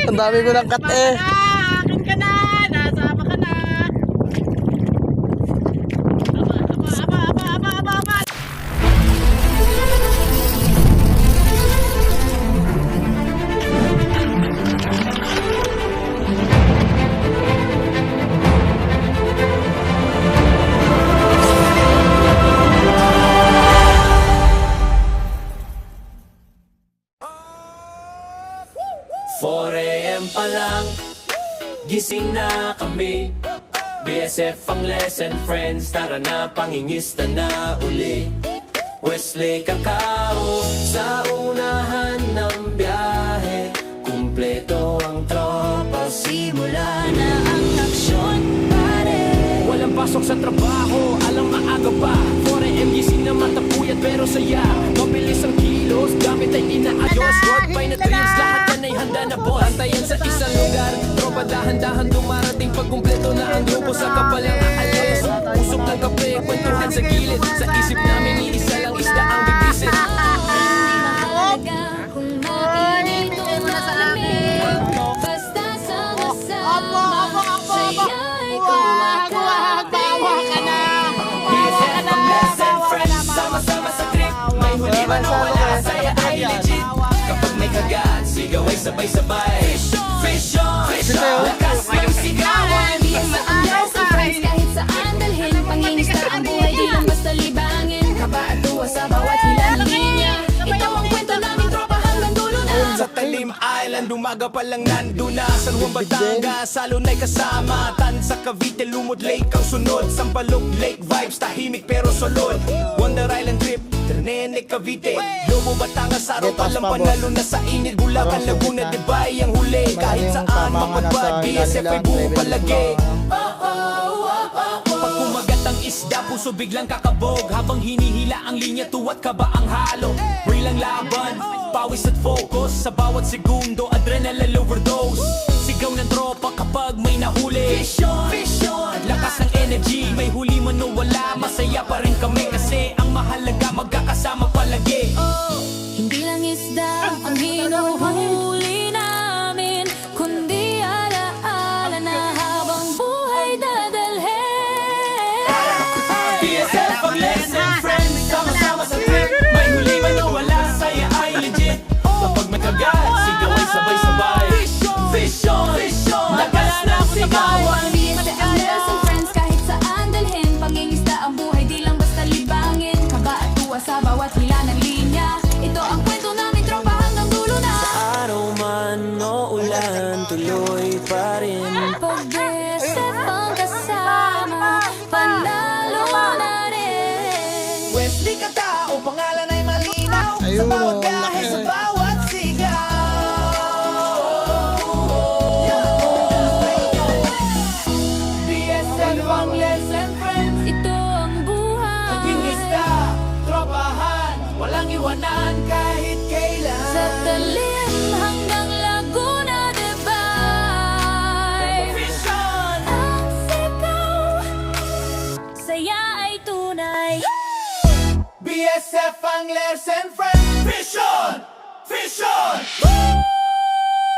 Ang dami ko ng cut eh. Akin ka na. Nasama ka na. Aba. 4 AM pa lang, gising na kami. BSF ang lesson friends, tara na pangingista na uli. Wesley Cacao sa unahan ng biyahe, kumpleto ang tropa, simula na ang aksyon, pare. Walang pasok sa trabaho, alam maaga pa. 4 AM gising na matapuyat pero saya. Mabilis ang kilos, gamit ay inaayos. Road by na dreams, lahat yan ay handa na boss. Antayan sa isang lugar, tropa dahan-dahan dumarating. Pag kumpleto na ang grupo sa kapalang aalis. Usok ng kape, kwentuhan sa gilid. Sa isip namin, iisa lang isda ang bibisit. Wala, saya ay legit. Kapag may kagat, sigaw ay sabay-sabay. Fish on, lakas ng sigawan. Kahit saan dalhin, pangingisda ang buhay, di lang basta libangin. Kaba at tuwa sa bawat hilang linya. Ito ang kwento namin, tropa hanggang dulo na. Sa Talim Island, umaga pa lang nandun na. San Juan, Batangas, Salonay kasama. Tansa, Cavite, Lumod Lake ang sunod. Sampaloc Lake vibes, tahimik pero solid. Wonder Island trip, Ternene, Cavite, Lobo, Batangas, araw pa lang panalo na sa init. Bulacan, Laguna, Dibay ang huli. Kahit saan mapadpad, BSF ay buo palagi. Pag kumagat ang isda, puso biglang kakabog. Habang hinihila ang linya, tuwat ka ba ang halo? Real ang laban, pawis at focus. Sa bawat segundo, adrenaline overdose. Sigaw ng tropa kapag may nahuli. Vision, lakas ng energy. May huli man o wala, masaya pa rin kami. Kasi ang mahalaga, magkakasama palagi. Hindi lang isda ang hinuhuli namin, kundi alaala na habang buhay dadalhin. BSF ang lesson friends, sama-sama sa trip. May huli man o wala, saya ay legit. Kapag may kagat, sigaw ay sabay-sabay. Vision, lakas ng sigawan. BSF ang lesson friends, kahit saan dalhin, pangingisda ang buhay, di lang basta libangin. Kaba at tuwa sa bawat hila ng linya. Ito ang kwento namin, tropa hanggang dulo na. Araw man o ulan, tuloy pa rin. Pag BSF ang kasama, panalo na rin. Wesley Cacao, pangalan ay malinaw. Ayun, Sa bawat ang biyahe, laki. sa bawat sigaw. BSF ang lesson friends. Ito ang buhay Pinista, tropahan, walang iwanan kahit kailan. sa Talim hanggang Laguna, Dibay. Vision, Ang sigaw, saya ay tunay. BSF ang lesson friends. Vision,